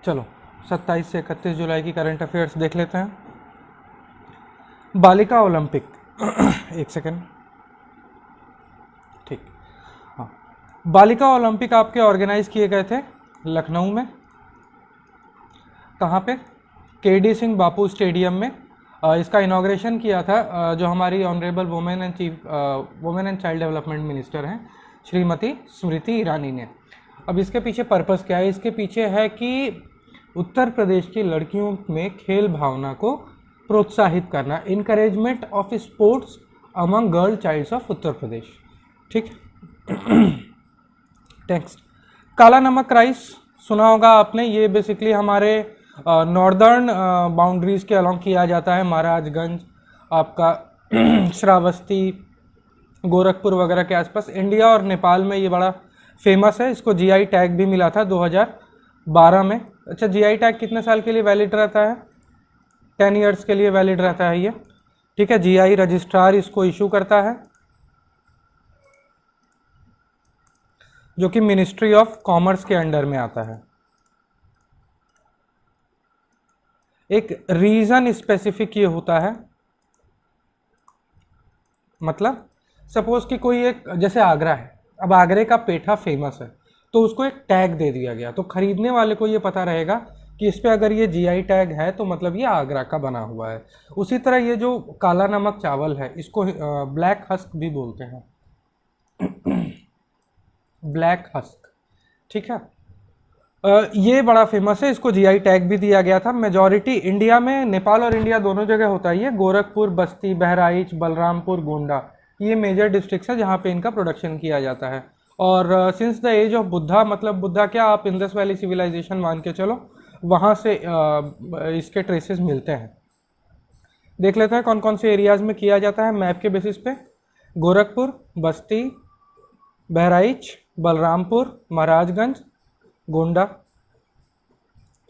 चलो 27 से 31 जुलाई की करंट अफेयर्स देख लेते हैं। बालिका ओलंपिक एक सेकेंड, ठीक, हाँ, बालिका ओलंपिक आपके ऑर्गेनाइज किए गए थे लखनऊ में। कहाँ पे? केडी सिंह बापू स्टेडियम में। इसका इनॉग्रेशन किया था जो हमारी honourable women and child development minister हैं श्रीमती स्मृति ईरानी ने। अब इसके पीछे पर्पस क्या है? इसके पीछे है कि उत्तर प्रदेश की लड़कियों में खेल भावना को प्रोत्साहित करना, encouragement of sports among girl childs of Uttar Pradesh. ठीक। नेक्स्ट, काला नमक राइस सुना होगा आपने। ये बेसिकली हमारे नॉर्दर्न बाउंड्रीज के अलॉन्ग किया जाता है, महाराजगंज, आपका श्रावस्ती, गोरखपुर वगैरह के आसपास। इंडिया और नेपाल में ये बड़ा फेमस है। इसको जीआई टैग भी मिला था 2012 में। अच्छा, जीआई टैग कितने साल के लिए वैलिड रहता है? 10 ईयर्स के लिए वैलिड रहता है ये। ठीक है, जीआई रजिस्ट्रार इसको इशू करता है, जो कि मिनिस्ट्री ऑफ कॉमर्स के अंडर में आता है। एक रीजन स्पेसिफिक ये होता है, मतलब सपोज कि कोई एक, जैसे आगरा है, अब आगरे का पेठा फेमस है तो उसको एक टैग दे दिया गया, तो खरीदने वाले को ये पता रहेगा कि इस पे अगर ये जीआई टैग है तो मतलब ये आगरा का बना हुआ है। उसी तरह ये जो काला नमक चावल है, इसको ब्लैक हस्क भी बोलते हैं, ब्लैक हस्क। ठीक है, ये बड़ा फेमस है, इसको जीआई टैग भी दिया गया था। मेजॉरिटी इंडिया में, नेपाल और इंडिया दोनों जगह होता है ये। गोरखपुर, बस्ती, बहराइच, बलरामपुर, गोंडा, ये मेजर डिस्ट्रिक्ट्स है जहाँ पे इनका प्रोडक्शन किया जाता है। और since the age of Buddha, मतलब बुद्धा क्या, आप इंडस वैली सिविलाइजेशन मान के चलो, वहाँ से इसके ट्रेसेस मिलते हैं। देख लेते हैं कौन कौन से एरियाज में किया जाता है मैप के बेसिस पे। गोरखपुर, बस्ती, बहराइच, बलरामपुर, महाराजगंज, गोंडा।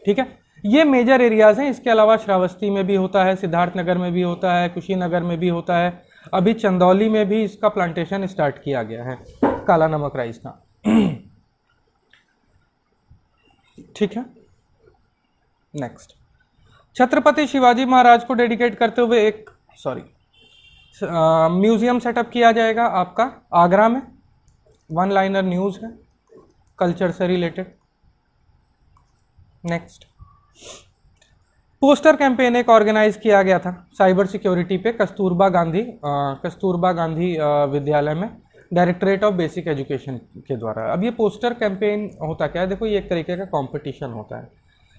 ठीक है, ये मेजर एरियाज हैं। इसके अलावा श्रावस्ती में भी होता है, सिद्धार्थनगर में भी होता है, कुशीनगर में भी होता है। अभी चंदौली में भी इसका प्लांटेशन स्टार्ट किया गया है काला नमक राइस का। ठीक है, नेक्स्ट, छत्रपति शिवाजी महाराज को डेडिकेट करते हुए एक म्यूजियम सेटअप किया जाएगा आपका आगरा में। वन लाइनर न्यूज है, कल्चर से रिलेटेड। नेक्स्ट, पोस्टर कैंपेन एक ऑर्गेनाइज किया गया था साइबर सिक्योरिटी पे कस्तूरबा गांधी विद्यालय में, डायरेक्टरेट ऑफ बेसिक एजुकेशन के द्वारा। अब ये पोस्टर कैंपेन होता क्या है? देखो, ये एक तरीके का कंपटीशन होता है।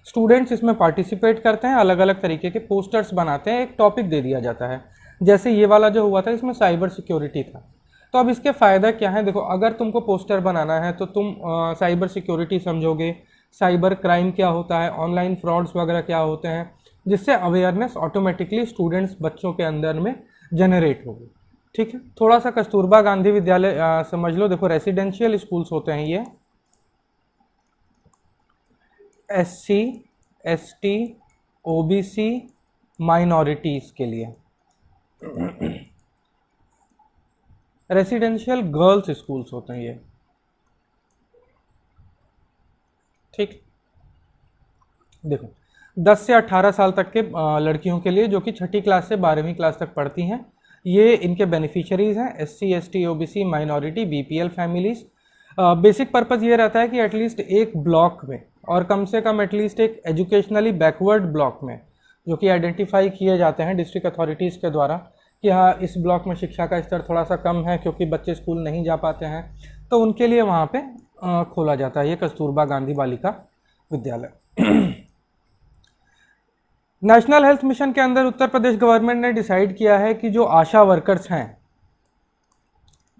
स्टूडेंट्स इसमें पार्टिसिपेट करते हैं, अलग अलग तरीके के पोस्टर्स बनाते हैं, एक टॉपिक दे दिया जाता है। जैसे ये वाला जो हुआ था, इसमें साइबर सिक्योरिटी था। तो अब इसके फ़ायदा क्या है? देखो, अगर तुमको पोस्टर बनाना है तो तुम साइबर सिक्योरिटी समझोगे, साइबर क्राइम क्या होता है, ऑनलाइन फ्रॉड्स वगैरह क्या होते हैं, जिससे अवेयरनेस ऑटोमेटिकली स्टूडेंट्स, बच्चों के अंदर में जनरेट होगी। ठीक है, थोड़ा सा कस्तूरबा गांधी विद्यालय समझ लो। देखो, रेसिडेंशियल स्कूल्स होते हैं ये, SC, ST, OBC, माइनॉरिटीज़ के लिए। रेसिडेंशियल गर्ल्स स्कूल्स होते हैं ये। ठीक, देखो, 10 से 18 साल तक के लड़कियों के लिए, जो कि 6ठी क्लास से 12वीं क्लास तक पढ़ती हैं, ये इनके बेनिफिशियरीज हैं। SC, ST, OBC, minority, BPL families. Basic purpose ये रहता है कि एटलीस्ट एक ब्लॉक में, और कम से कम एटलीस्ट एक एजुकेशनली बैकवर्ड ब्लॉक में, जो कि आइडेंटिफाई किए जाते हैं डिस्ट्रिक्ट अथॉरिटीज़ के द्वारा कि हाँ, इस ब्लॉक में शिक्षा का स्तर थोड़ा सा कम है क्योंकि बच्चे स्कूल नहीं जा पाते हैं, तो उनके लिए वहाँ पे खोला जाता है ये Kasturba Gandhi Balika Vidyalaya. National health mission के अंदर उत्तर प्रदेश गवर्नमेंट ने डिसाइड किया है कि जो आशा वर्कर्स हैं,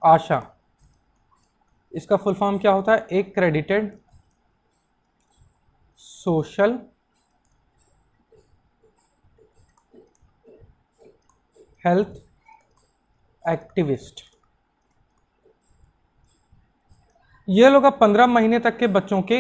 आशा, इसका फुल फॉर्म क्या होता है? Accredited social health activist. ये लोग अब 15 महीने तक के बच्चों के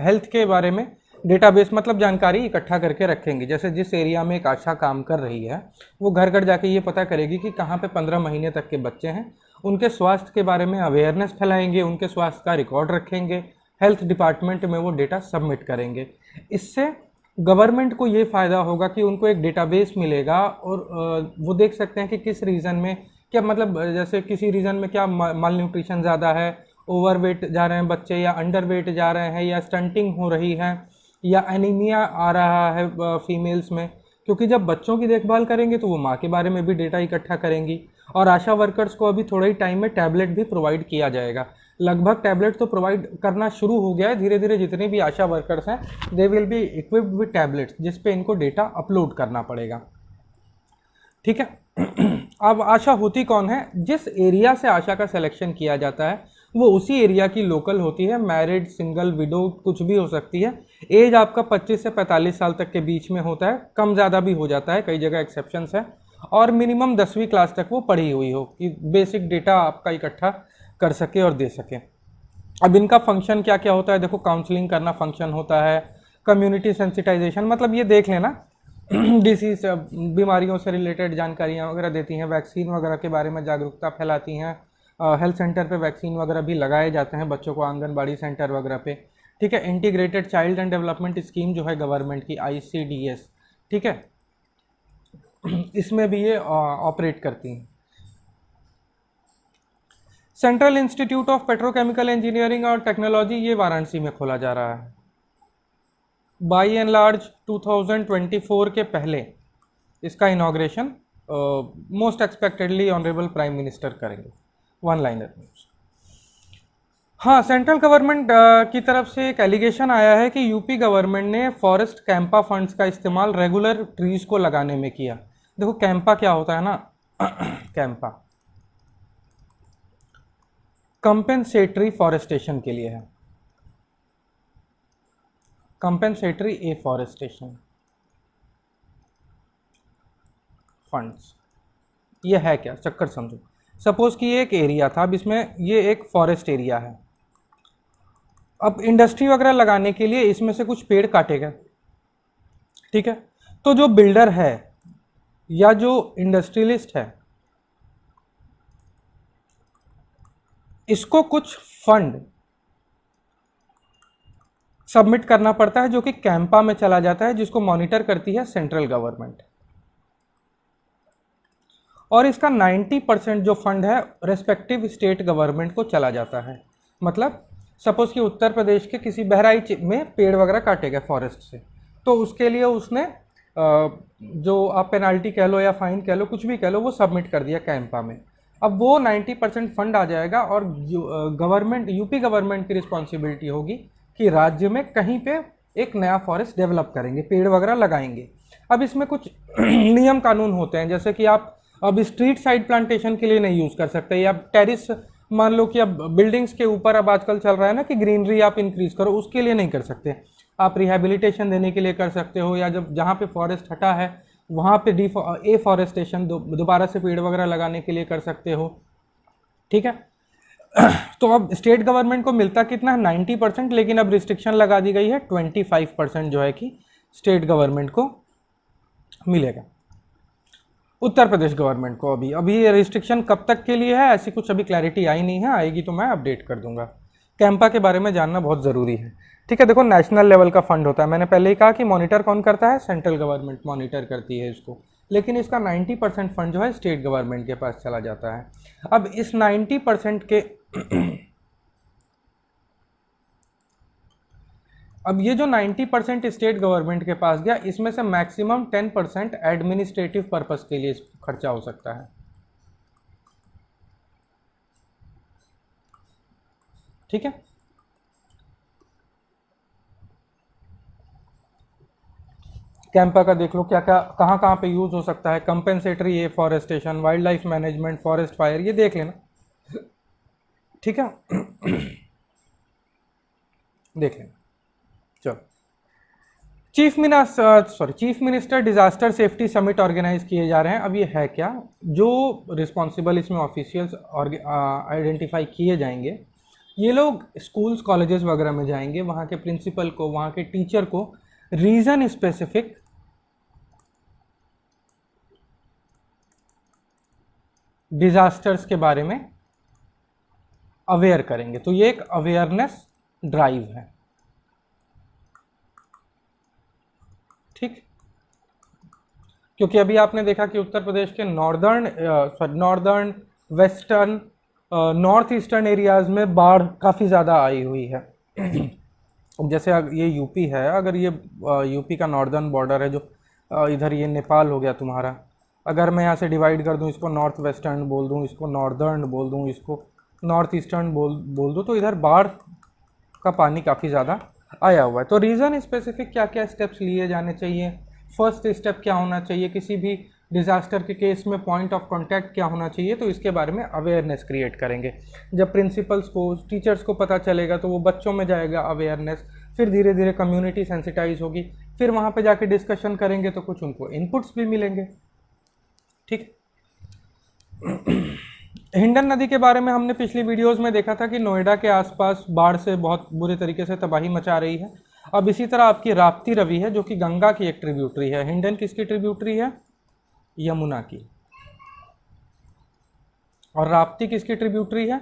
हेल्थ के बारे में डेटाबेस, मतलब जानकारी इकट्ठा करके रखेंगे। जैसे जिस एरिया में एक आशा काम कर रही है, वो घर घर जाके ये पता करेगी कि कहाँ पे 15 महीने तक के बच्चे हैं, उनके स्वास्थ्य के बारे में अवेयरनेस फैलाएंगे, उनके स्वास्थ्य का रिकॉर्ड रखेंगे, हेल्थ डिपार्टमेंट में वो डेटा सबमिट करेंगे। इससे गवर्नमेंट को ये फ़ायदा होगा कि उनको एक डेटाबेस मिलेगा और वो देख सकते हैं कि किस रीज़न में क्या, मतलब जैसे किसी रीज़न में क्या माल न्यूट्रिशन ज़्यादा है, ओवरवेट जा रहे हैं बच्चे, या अंडरवेट जा रहे हैं, या स्टंटिंग हो रही है, या एनीमिया आ रहा है फीमेल्स में। क्योंकि जब बच्चों की देखभाल करेंगे तो वो माँ के बारे में भी डेटा इकट्ठा करेंगी। और आशा वर्कर्स को अभी थोड़े ही टाइम में टैबलेट भी प्रोवाइड किया जाएगा। लगभग टैबलेट तो प्रोवाइड करना शुरू हो गया है धीरे धीरे। जितने भी आशा वर्कर्स हैं they will be equipped with tablets, जिस पे इनको डेटा अपलोड करना पड़ेगा। ठीक है। अब आशा होती कौन है? जिस एरिया से आशा का सिलेक्शन किया जाता है वो उसी एरिया की लोकल होती है। मैरिड, सिंगल, विडो कुछ भी हो सकती है। एज आपका 25 से 45 साल तक के बीच में होता है, कम ज़्यादा भी हो जाता है, कई जगह एक्सेप्शंस है। और मिनिमम 10वीं क्लास तक वो पढ़ी हुई हो कि बेसिक डेटा आपका इकट्ठा कर सके और दे सके। अब इनका फंक्शन क्या क्या होता है? देखो, काउंसलिंग करना फंक्शन होता है, कम्युनिटी सेंसिटाइजेशन, मतलब ये देख लेना डिसीज, बीमारियों से रिलेटेड जानकारियाँ वगैरह देती हैं, वैक्सीन वगैरह के बारे में जागरूकता फैलाती हैं। हेल्थ सेंटर पे वैक्सीन वगैरह भी लगाए जाते हैं बच्चों को, आंगनबाड़ी सेंटर वगैरह पे। ठीक है। Integrated child and development scheme जो है गवर्नमेंट की, ICDS, ठीक है, इसमें भी ये ऑपरेट करती हैं। Central institute of petrochemical engineering और टेक्नोलॉजी ये वाराणसी में खोला जा रहा है। बाई एंड लार्ज 2024 के पहले इसका inauguration most expectedly honourable prime minister करेंगे। One liner news. हाँ, सेंट्रल गवर्नमेंट की तरफ से एक एलिगेशन आया है कि यूपी गवर्नमेंट ने फॉरेस्ट कैंपा फंड्स का इस्तेमाल रेगुलर ट्रीज को लगाने में किया। देखो, कैंपा क्या होता है ना कैंपा कंपेंसेटरी फॉरेस्टेशन के लिए है, कंपेंसेटरी एफॉरेस्टेशन फंड्स। ये है क्या, चक्कर समझो। सपोज कि ये एक एरिया था, अब इसमें ये एक फॉरेस्ट एरिया है। अब इंडस्ट्री वगैरह लगाने के लिए इसमें से कुछ पेड़ काटे गए। ठीक है। तो जो बिल्डर है या जो इंडस्ट्रियलिस्ट है, इसको कुछ फंड सबमिट करना पड़ता है जो कि कैंपा में चला जाता है, जिसको मॉनिटर करती है सेंट्रल गवर्नमेंट। और इसका 90% जो फंड है रेस्पेक्टिव स्टेट गवर्नमेंट को चला जाता है। मतलब सपोज कि उत्तर प्रदेश के किसी बहराइच में पेड़ वगैरह काटे गए फॉरेस्ट से, तो उसके लिए उसने जो आप पेनाल्टी कह लो या फाइन कह लो, कुछ भी कह लो, वो सबमिट कर दिया कैंपा में। अब वो 90% फंड आ जाएगा और गवर्नमेंट, यूपी गवर्नमेंट की रिस्पॉन्सिबिलिटी होगी कि राज्य में कहीं पे एक नया फॉरेस्ट डेवलप करेंगे, पेड़ वगैरह लगाएंगे। अब इसमें कुछ नियम कानून होते हैं, जैसे कि आप अब स्ट्रीट साइड प्लांटेशन के लिए नहीं यूज़ कर सकते, या टेरिस, मान लो कि अब बिल्डिंग्स के ऊपर अब आजकल चल रहा है ना कि ग्रीनरी आप इंक्रीज करो, उसके लिए नहीं कर सकते। आप रिहेबिलिटेशन देने के लिए कर सकते हो, या जब जहाँ पे फॉरेस्ट हटा है वहाँ पे एफॉरेस्टेशन दोबारा से पेड़ वगैरह लगाने के लिए कर सकते हो। ठीक है। तो अब स्टेट गवर्नमेंट को मिलता कितना है? 90%, लेकिन अब रिस्ट्रिक्शन लगा दी गई है 25% जो है कि स्टेट गवर्नमेंट को मिलेगा। उत्तर प्रदेश गवर्नमेंट को अभी ये रिस्ट्रिक्शन कब तक के लिए है ऐसी कुछ अभी क्लैरिटी आई नहीं है, आएगी तो मैं अपडेट कर दूंगा। कैंपा के बारे में जानना बहुत ज़रूरी है। ठीक है। देखो, नेशनल लेवल का फंड होता है, मैंने पहले ही कहा कि मॉनिटर कौन करता है? सेंट्रल गवर्नमेंट मॉनिटर करती है इसको, लेकिन इसका 90% फंड जो है स्टेट गवर्नमेंट के पास चला जाता है। अब इस 90% के अब ये जो 90% स्टेट गवर्नमेंट के पास गया, इसमें से मैक्सिमम 10% एडमिनिस्ट्रेटिव पर्पस के लिए खर्चा हो सकता है। ठीक है। कैंपा का देख लो क्या क्या कहाँ कहाँ पे यूज हो सकता है। Compensatory afforestation, wildlife management, forest fire, ये देख लेना। ठीक है। देख लेना। चलो, chief minister disaster safety summit organise किए जा रहे हैं। अब ये है क्या? जो रिस्पॉन्सिबल इसमें ऑफिशियल्स आइडेंटिफाई किए जाएंगे, ये लोग स्कूल्स कॉलेजेस वगैरह में जाएंगे, वहाँ के प्रिंसिपल को, वहाँ के टीचर को रीजन स्पेसिफिक डिजास्टर्स के बारे में अवेयर करेंगे। तो ये एक अवेयरनेस ड्राइव है। ठीक, क्योंकि अभी आपने देखा कि उत्तर प्रदेश के northern, western, north eastern areas में बाढ़ काफ़ी ज़्यादा आई हुई है। जैसे ये यूपी है, अगर ये यूपी का नॉर्दर्न बॉर्डर है जो इधर ये नेपाल हो गया तुम्हारा, अगर मैं यहाँ से डिवाइड कर दूँ, इसको नॉर्थ वेस्टर्न बोल दूँ, इसको नॉर्दर्न बोल दूँ, इसको नॉर्थ ईस्टर्न बोल दूँ, तो इधर बाढ़ का पानी काफ़ी ज़्यादा आया हुआ है। तो रीज़न स्पेसिफिक क्या क्या स्टेप्स लिए जाने चाहिए, फर्स्ट स्टेप क्या होना चाहिए, किसी भी डिज़ास्टर के केस में पॉइंट ऑफ कांटेक्ट क्या होना चाहिए, तो इसके बारे में अवेयरनेस क्रिएट करेंगे। जब प्रिंसिपल्स को, टीचर्स को पता चलेगा तो वो बच्चों में जाएगा अवेयरनेस, फिर धीरे धीरे कम्युनिटी सेंसिटाइज होगी, फिर वहाँ पे जाके डिस्कशन करेंगे तो कुछ उनको इनपुट्स भी मिलेंगे। ठीक, हिंडन नदी के बारे में हमने पिछली वीडियोस में देखा था कि नोएडा के आसपास बाढ़ से बहुत बुरे तरीके से तबाही मचा रही है। अब इसी तरह आपकी राप्ती रवि है जो कि गंगा की एक ट्रिब्यूटरी है। हिंडन किसकी ट्रिब्यूटरी है? यमुना की। और राप्ती किसकी ट्रिब्यूटरी है?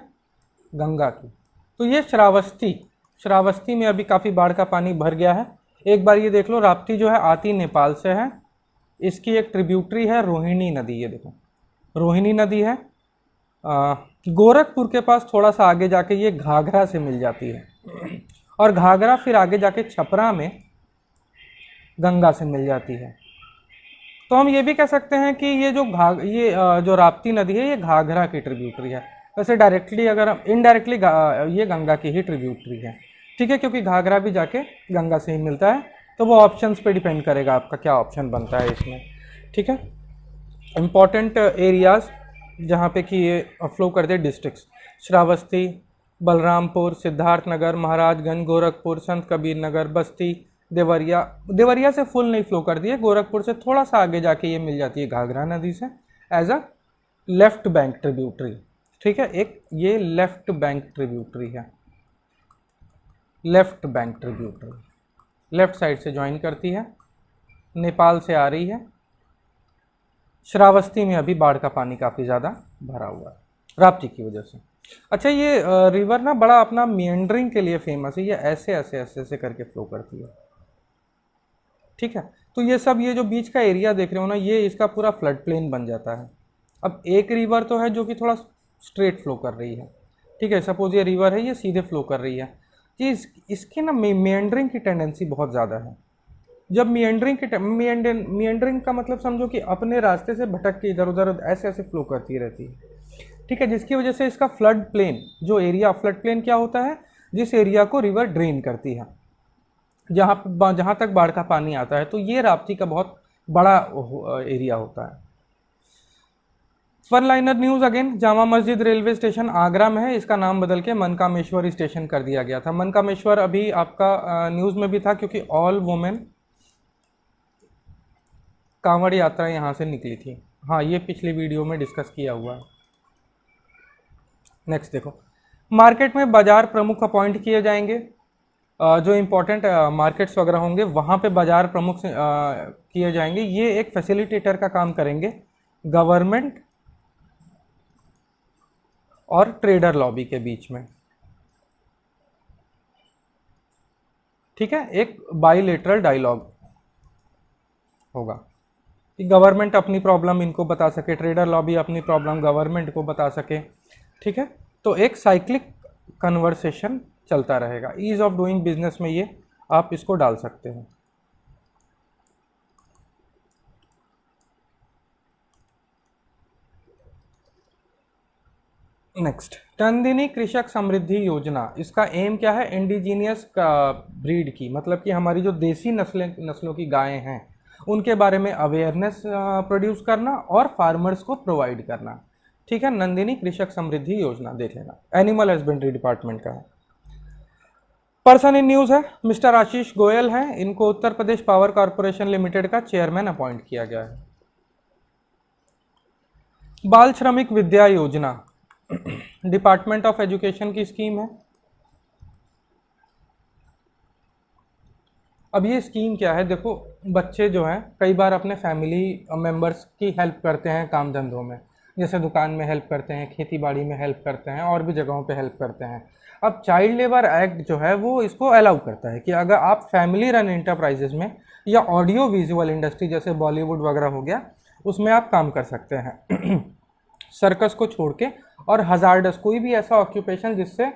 गंगा की। तो ये श्रावस्ती में अभी काफ़ी बाढ़ का पानी भर गया है। एक बार ये देख लो, राप्ती जो है आती नेपाल से है, इसकी एक ट्रिब्यूटरी है रोहिणी नदी। ये देखो रोहिणी नदी है। गोरखपुर के पास थोड़ा सा आगे जाके ये घाघरा से मिल जाती है, और घाघरा फिर आगे जाके छपरा में गंगा से मिल जाती है। तो हम ये भी कह सकते हैं कि ये जो राप्ती नदी है ये घाघरा की ट्रिब्यूटरी है। वैसे डायरेक्टली अगर इनडायरेक्टली ये गंगा की ही ट्रिब्यूटरी है। ठीक है, क्योंकि घाघरा भी जाके गंगा से ही मिलता है। तो वो ऑप्शंस पे डिपेंड करेगा आपका क्या ऑप्शन बनता है इसमें। ठीक है, इम्पॉर्टेंट एरियाज जहाँ पे कि ये फ्लो करते डिस्ट्रिक्ट्स: श्रावस्ती, बलरामपुर, सिद्धार्थनगर, महाराजगंज, गोरखपुर, संत कबीर नगर, बस्ती, देवरिया से फुल नहीं फ्लो करती है, गोरखपुर से थोड़ा सा आगे जाके ये मिल जाती है घाघरा नदी से as a left bank tributary. ठीक है, एक ये लेफ्ट बैंक ट्रिब्यूटरी है, left bank tributary left side से ज्वाइन करती है, नेपाल से आ रही है। श्रावस्ती में अभी बाढ़ का पानी काफ़ी ज़्यादा भरा हुआ है राप्ती की वजह से। अच्छा, ये रिवर ना बड़ा अपना मिएंडरिंग के लिए फेमस है, ये ऐसे ऐसे ऐसे ऐसे करके फ्लो करती है। ठीक है, तो ये सब ये जो बीच का एरिया देख रहे हो ना, ये इसका पूरा फ्लड प्लेन बन जाता है। अब एक रिवर तो है जो कि थोड़ा स्ट्रेट फ्लो कर रही है। ठीक है, सपोज ये रिवर है, ये सीधे फ्लो कर रही है, कि इसकी ना मिएंडरिंग की टेंडेंसी बहुत ज़्यादा है। जब मिएंडरिंग का मतलब समझो कि अपने रास्ते से भटक के इधर उधर ऐसे ऐसे फ्लो करती रहती है। ठीक है, जिसकी वजह से इसका फ्लड प्लेन, जो एरिया, फ्लड प्लेन क्या होता है? जिस एरिया को रिवर ड्रेन करती है, जहाँ तक बाढ़ का पानी आता है। तो ये राप्ती का बहुत बड़ा एरिया होता है। One liner news again, Jama Masjid railway station Agra में है, इसका नाम बदल के मनकामेश्वर स्टेशन कर दिया गया था। मनकामेश्वर अभी आपका न्यूज़ में भी था, क्योंकि ऑल वुमेन कांवड़ यात्रा यहाँ से निकली थी। हाँ, ये पिछली वीडियो में डिस्कस किया हुआ है। नेक्स्ट देखो, मार्केट में बाजार प्रमुख अपॉइंट किए जाएंगे। जो इम्पोर्टेंट मार्केट्स वगैरह होंगे वहाँ पे बाजार प्रमुख किए जाएंगे। ये एक फैसिलिटेटर का काम करेंगे गवर्नमेंट और ट्रेडर लॉबी के बीच में। ठीक है, एक बाइलेटरल डायलॉग होगा कि गवर्नमेंट अपनी प्रॉब्लम इनको बता सके, ट्रेडर लॉबी अपनी प्रॉब्लम गवर्नमेंट को बता सके। ठीक है, तो एक साइक्लिक कन्वर्सेशन चलता रहेगा। ईज ऑफ डूइंग बिजनेस में ये आप इसको डाल सकते हो। नेक्स्ट, नंदिनी कृषक समृद्धि योजना, इसका एम क्या है? इंडिजीनियस ब्रीड की, मतलब कि हमारी जो देसी नस्लों की गायें हैं उनके बारे में अवेयरनेस प्रोड्यूस करना और फार्मर्स को प्रोवाइड करना। ठीक है, नंदिनी कृषक समृद्धि योजना देख लेना, एनिमल हस्बेंड्री डिपार्टमेंट का है। पर्सन इन न्यूज़ है मिस्टर आशीष गोयल हैं, इनको Uttar Pradesh power corporation limited का चेयरमैन अपॉइंट किया गया है। बाल श्रमिक विद्या योजना डिपार्टमेंट ऑफ एजुकेशन की स्कीम है। अब ये स्कीम क्या है? देखो, बच्चे जो हैं कई बार अपने फैमिली मेम्बर्स की हेल्प करते हैं काम धंधों में, जैसे दुकान में हेल्प करते हैं, खेती बाड़ी में हेल्प करते हैं, और भी जगहों पे हेल्प करते हैं। अब चाइल्ड लेबर एक्ट जो है वो इसको अलाउ करता है कि अगर आप फैमिली रन इंटरप्राइजेज में या ऑडियो विजुअल इंडस्ट्री जैसे बॉलीवुड वगैरह हो गया उसमें आप काम कर सकते हैं सर्कस को छोड़ के, और हजार्डस कोई भी ऐसा ऑक्यूपेशन जिससे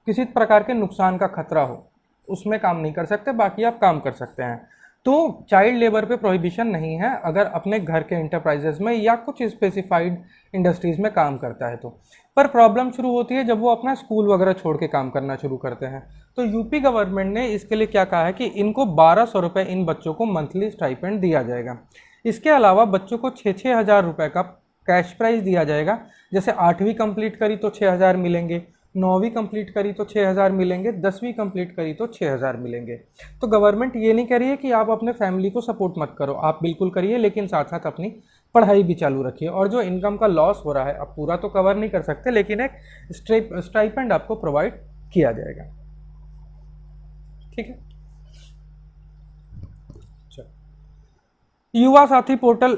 किसी प्रकार के नुकसान का खतरा हो उसमें काम नहीं कर सकते, बाकी आप काम कर सकते हैं। तो चाइल्ड लेबर पे प्रोहिबिशन नहीं है अगर अपने घर के इंटरप्राइजेज में या कुछ स्पेसिफाइड इंडस्ट्रीज में काम करता है तो। पर प्रॉब्लम शुरू होती है जब वो अपना स्कूल वगैरह छोड़ के काम करना शुरू करते हैं। तो यूपी गवर्नमेंट ने इसके लिए क्या कहा है कि इनको 1200 रुपये इन बच्चों को मंथली स्टाइपेंड दिया जाएगा। इसके अलावा बच्चों को 6,000 रुपये का कैश प्राइज दिया जाएगा। जैसे 8वीं कंप्लीट करी तो 6,000 मिलेंगे, 9वीं कंप्लीट करी तो 6,000 मिलेंगे, 10वीं कंप्लीट करी तो 6,000 मिलेंगे। तो गवर्नमेंट ये नहीं कह रही है कि आप अपने फैमिली को सपोर्ट मत करो, आप बिल्कुल करिए, लेकिन साथ साथ अपनी पढ़ाई भी चालू रखिए। और जो इनकम का लॉस हो रहा है अब पूरा तो कवर नहीं कर सकते, लेकिन एक स्टाइपेंड आपको प्रोवाइड किया जाएगा। ठीक है, युवा साथी पोर्टल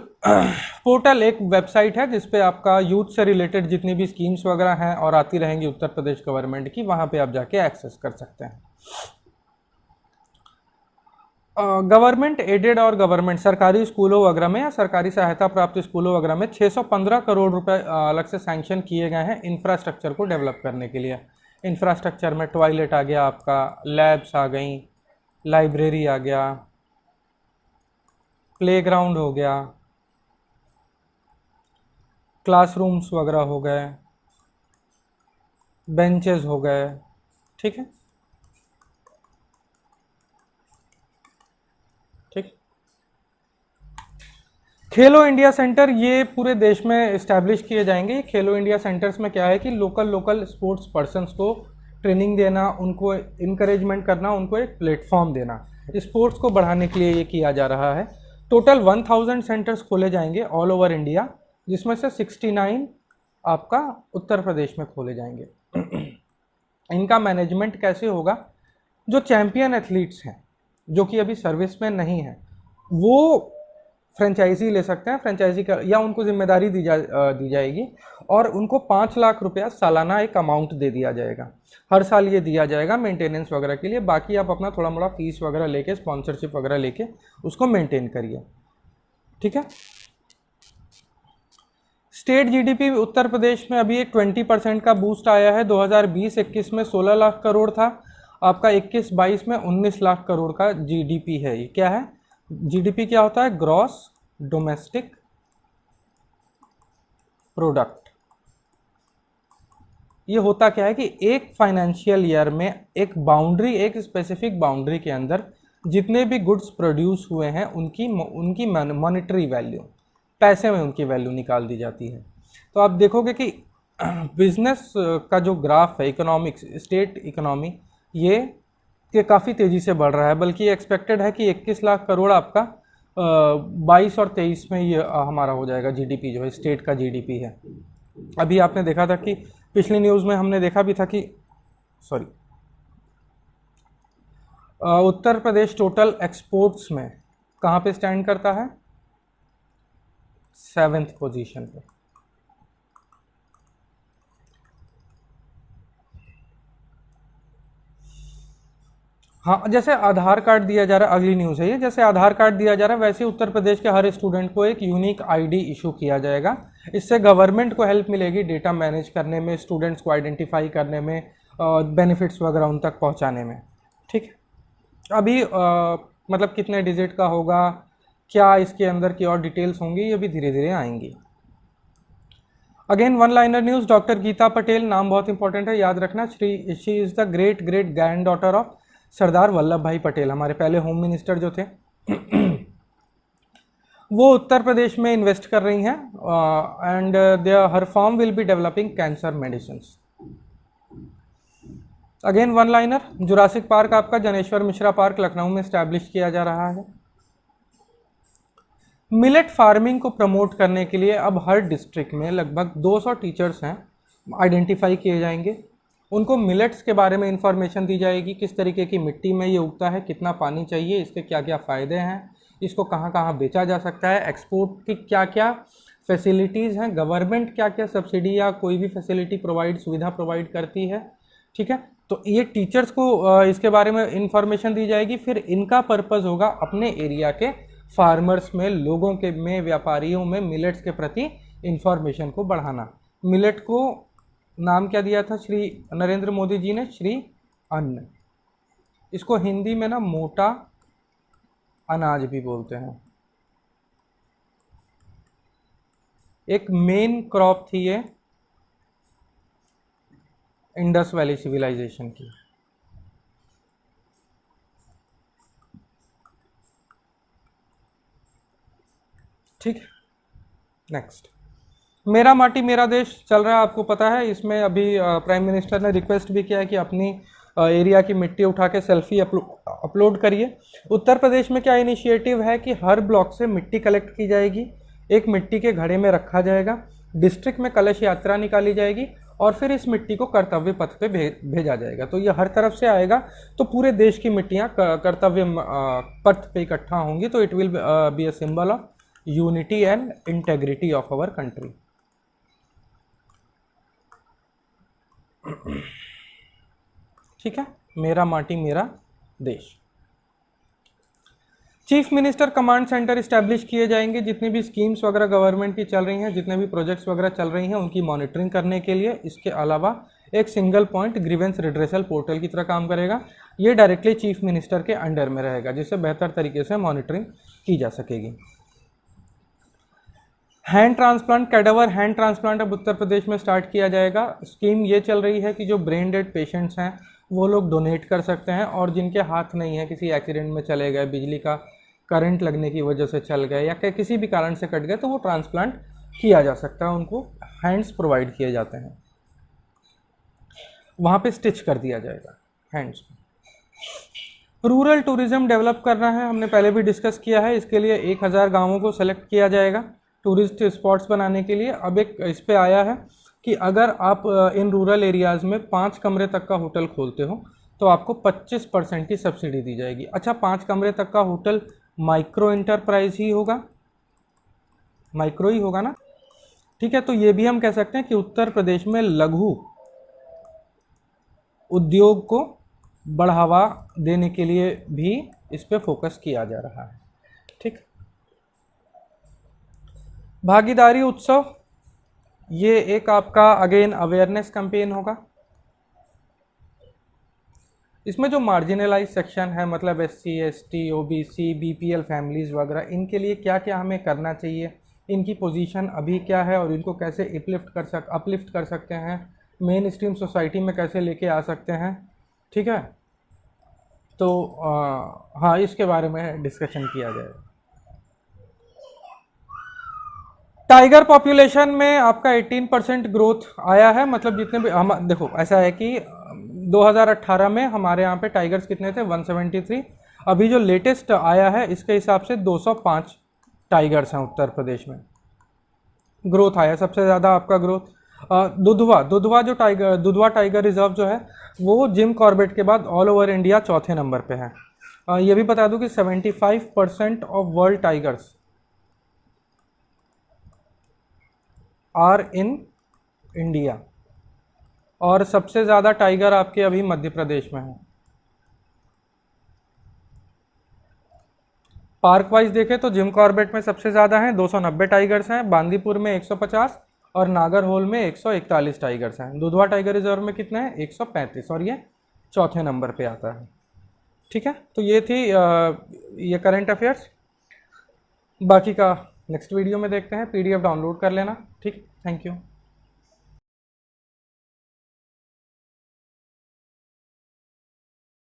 पोर्टल एक वेबसाइट है जिसपे आपका यूथ से रिलेटेड जितनी भी स्कीम्स वगैरह हैं और आती रहेंगी उत्तर प्रदेश गवर्नमेंट की, वहां पे आप जाके एक्सेस कर सकते हैं। गवर्नमेंट एडेड और गवर्नमेंट सरकारी स्कूलों वगैरह में या सरकारी सहायता प्राप्त स्कूलों वगैरह में 615 करोड़ रुपए अलग से सैंक्शन किए गए हैं इंफ्रास्ट्रक्चर को डेवलप करने के लिए। इंफ्रास्ट्रक्चर में टॉयलेट आ गया, आपका लैब्स आ गई, लाइब्रेरी आ गया, प्लेग्राउंड हो गया, क्लासरूम्स वगैरह हो गए, बेंचेस हो गए। ठीक है, ठीक। खेलो इंडिया सेंटर ये पूरे देश में इस्टेब्लिश किए जाएंगे। खेलो इंडिया सेंटर्स में क्या है कि लोकल स्पोर्ट्स पर्सन्स को ट्रेनिंग देना, उनको इनकरेजमेंट करना, उनको एक प्लेटफॉर्म देना, स्पोर्ट्स को बढ़ाने के लिए ये किया जा रहा है। टोटल 1000 सेंटर्स खोले जाएंगे ऑल ओवर इंडिया, जिसमें से 69 आपका उत्तर प्रदेश में खोले जाएंगे। इनका मैनेजमेंट कैसे होगा? जो चैंपियन एथलीट्स हैं जो कि अभी सर्विस में नहीं है वो फ्रेंचाइजी ले सकते हैं, फ्रेंचाइजी का या उनको जिम्मेदारी दी जाएगी और उनको 5 लाख रुपया सालाना एक अमाउंट दे दिया जाएगा। हर साल ये दिया जाएगा मेंटेनेंस वगैरह के लिए, बाकी आप अपना थोड़ा मोड़ा फीस वगैरह लेके, स्पॉन्सरशिप वगैरह लेके उसको मेंटेन करिए। ठीक है, स्टेट जीडीपी उत्तर प्रदेश में अभी एक 20% का बूस्ट आया है। 2020-21 में 16 लाख करोड़ था, आपका 21-22 में 19 लाख करोड़ का जीडीपी है। ये क्या है? जीडीपी क्या होता है? Gross domestic product. ये होता क्या है कि एक फाइनेंशियल ईयर में एक स्पेसिफिक बाउंड्री के अंदर जितने भी गुड्स प्रोड्यूस हुए हैं उनकी मॉनेटरी वैल्यू, पैसे में उनकी वैल्यू निकाल दी जाती है। तो आप देखोगे कि बिजनेस का जो ग्राफ है, इकोनॉमिक्स, स्टेट इकोनॉमी, ये काफ़ी तेज़ी से बढ़ रहा है। बल्कि एक्सपेक्टेड है कि 21 लाख करोड़ आपका 22 और 23 में ये हमारा हो जाएगा जीडीपी, जो है स्टेट का जीडीपी है। अभी आपने देखा था कि पिछली न्यूज़ में हमने देखा भी था कि उत्तर प्रदेश टोटल एक्सपोर्ट्स में कहाँ पे स्टैंड करता है? 7th पोजीशन पे। हाँ, जैसे आधार कार्ड दिया जा रहा है, अगली न्यूज़ है ये, जैसे आधार कार्ड दिया जा रहा है वैसे उत्तर प्रदेश के हर स्टूडेंट को एक यूनिक आईडी इशू किया जाएगा। इससे गवर्नमेंट को हेल्प मिलेगी डेटा मैनेज करने में, स्टूडेंट्स को आइडेंटिफाई करने में, बेनिफिट्स वगैरह उन तक पहुंचाने में। ठीक है, अभी मतलब कितने डिजिट का होगा, क्या इसके अंदर की और डिटेल्स होंगी, ये भी धीरे धीरे आएंगी। Again one liner news, doctor Geeta Patel, नाम बहुत इंपॉर्टेंट है, याद रखना। She is the great granddaughter of Sardar Vallabh Bhai Patel, हमारे पहले होम मिनिस्टर जो थे। वो उत्तर प्रदेश में इन्वेस्ट कर रही हैं and her firm will be developing cancer medicine. Again one liner, Jurassic park आपका जनेश्वर मिश्रा पार्क लखनऊ में स्टैब्लिश किया जा रहा है। मिलेट फार्मिंग को प्रमोट करने के लिए अब हर डिस्ट्रिक्ट में लगभग 200 टीचर्स हैं, आइडेंटिफाई किए जाएंगे। उनको मिलेट्स के बारे में इंफॉर्मेशन दी जाएगी, किस तरीके की मिट्टी में ये उगता है, कितना पानी चाहिए, इसके क्या क्या फ़ायदे हैं, इसको कहाँ कहाँ बेचा जा सकता है, एक्सपोर्ट की क्या क्या फैसिलिटीज़ हैं, गवर्नमेंट क्या क्या सब्सिडी या कोई भी फैसिलिटी सुविधा प्रोवाइड करती है। ठीक है, तो ये टीचर्स को इसके बारे में इंफॉर्मेशन दी जाएगी। फिर इनका पर्पस होगा अपने एरिया के फार्मर्स में, लोगों के में, व्यापारियों में मिलेट्स के प्रति इंफॉर्मेशन को बढ़ाना। मिलेट को नाम क्या दिया था श्री नरेंद्र मोदी जी ने? श्री अन्न। इसको हिंदी में ना मोटा अनाज भी बोलते हैं। एक मेन क्रॉप थी ये इंडस वैली सिविलाइजेशन की। ठीक, नेक्स्ट, मेरा माटी मेरा देश चल रहा है, आपको पता है। इसमें अभी प्राइम मिनिस्टर ने रिक्वेस्ट भी किया है कि अपनी एरिया की मिट्टी उठा के सेल्फी अपलोड करिए। उत्तर प्रदेश में क्या इनिशिएटिव है कि हर ब्लॉक से मिट्टी कलेक्ट की जाएगी, एक मिट्टी के घड़े में रखा जाएगा, डिस्ट्रिक्ट में कलश यात्रा निकाली जाएगी और फिर इस मिट्टी को कर्तव्य पथ पे भेजा जाएगा। तो ये हर तरफ से आएगा, तो पूरे देश की मिट्टियाँ कर्तव्य पथ पे इकट्ठा होंगी। तो it will be a symbol of unity and integrity of our country. ठीक है, मेरा माटी मेरा देश। Chief minister command centre establish किए जाएंगे। जितनी भी स्कीम्स वगैरह गवर्नमेंट की चल रही हैं, जितने भी प्रोजेक्ट्स वगैरह चल रही हैं, उनकी मॉनिटरिंग करने के लिए। इसके अलावा एक single point grievance redressal portal की तरह काम करेगा। ये डायरेक्टली चीफ मिनिस्टर के अंडर में रहेगा, जिससे बेहतर तरीके से मॉनिटरिंग की जा सकेगी। Hand transplant, cadaver hand transplant अब उत्तर प्रदेश में स्टार्ट किया जाएगा। स्कीम ये चल रही है कि जो ब्रेन डेड पेशेंट्स हैं वो लोग डोनेट कर सकते हैं, और जिनके हाथ नहीं है, किसी एक्सीडेंट में चले गए, बिजली का करंट लगने की वजह से चल गए या किसी भी कारण से कट गए, तो वो ट्रांसप्लांट किया जा सकता है। उनको हैंड्स प्रोवाइड किए जाते हैं, वहाँ पे स्टिच कर दिया जाएगा हैंड्स को। रूरल टूरिज्म डेवलप करना है, हमने पहले भी डिस्कस किया है। इसके लिए 1000 गाँवों को सेलेक्ट किया जाएगा टूरिस्ट स्पॉट्स बनाने के लिए। अब एक इस पे आया है कि अगर आप इन रूरल एरियाज़ में 5 कमरे तक का होटल खोलते हो तो आपको 25% की सब्सिडी दी जाएगी। अच्छा, 5 कमरे तक का होटल माइक्रो इंटरप्राइज ही होगा, माइक्रो ही होगा ना? ठीक है, तो ये भी हम कह सकते हैं कि उत्तर प्रदेश में लघु उद्योग को बढ़ावा देने के लिए भी इस पे फोकस किया जा रहा है। ठीक, भागीदारी उत्सव, ये एक आपका अगेन अवेयरनेस कैंपेन होगा। इसमें जो मार्जिनलाइज सेक्शन है, मतलब SC, ST, OBC, BPL families वगैरह, इनके लिए क्या क्या हमें करना चाहिए, इनकी पोजीशन अभी क्या है और इनको कैसे अपलिफ्ट कर सकते हैं, मेन स्ट्रीम सोसाइटी में कैसे लेके आ सकते हैं। ठीक है, तो हाँ, इसके बारे में डिस्कशन किया जाएगा। टाइगर पॉपुलेशन में आपका 18% ग्रोथ आया है। मतलब जितने भी हम देखो, ऐसा है कि 2018 में हमारे यहाँ पे टाइगर्स कितने थे? 173। अभी जो लेटेस्ट आया है इसके हिसाब से 205 टाइगर्स हैं उत्तर प्रदेश में। ग्रोथ आया सबसे ज़्यादा आपका ग्रोथ। दुधवा जो टाइगर, दुधवा टाइगर रिजर्व जो है वो जिम कॉर्बेट के बाद ऑल ओवर इंडिया चौथे नंबर पे है। ये भी बता दूं कि 75% of world tigers are in India, और सबसे ज़्यादा टाइगर आपके अभी मध्य प्रदेश में है। पार्क वाइज देखें तो जिम कॉर्बेट में सबसे ज़्यादा हैं, 290 टाइगर्स हैं। बांदीपुर में 150 और नागरहोल में 141 टाइगर्स हैं। दुधवा टाइगर रिजर्व में कितने हैं? 135, और ये चौथे नंबर पे आता है। ठीक है, तो ये थी ये करंट अफेयर्स। बाकी का नेक्स्ट वीडियो में देखते हैं। PDF डाउनलोड कर लेना। ठीक, थैंक यू।